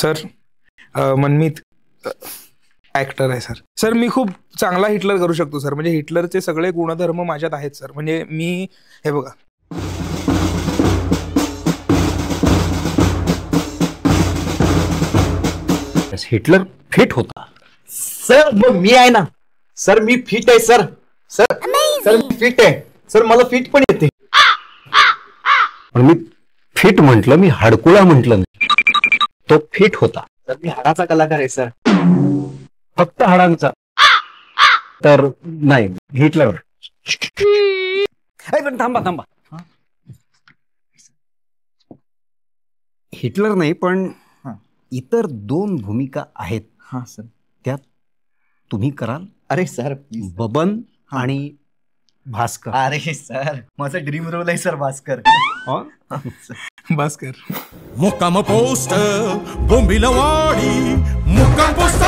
Sir मनमीत actor आहे sir. Sir मी खूप चांगला हिटलर करू शकतो सर. म्हणजे हिटलरचे सगळे गुणधर्म माझ्यात आहेत सर. म्हणजे मी हे बघा, हिटलर फिट होता सर. मग मी आहे ना सर, मी फिट आहे सर. सर सर मी फिट आहे सर, मला फिट पण येते. पण मी फिट म्हटलं, मी हडकुळा म्हटलं नाही. तो फिट होता. सर मी हाडाचा कलाकार आहे सर. फक्त हाडांचा तर नाही. हिटलर. पण थांबा थांबा, हिटलर नाही पण इतर 2 भूमिका आहेत. हा सर. त्यात तुम्ही कराल? अरे सर बबन आणि भास्कर. अरे सर माझं ड्रीम रोल आहे सर भास्कर. भास्कर. मुक्काम पोस्ट बोंबिलवाडी, मुक्काम पोस्ट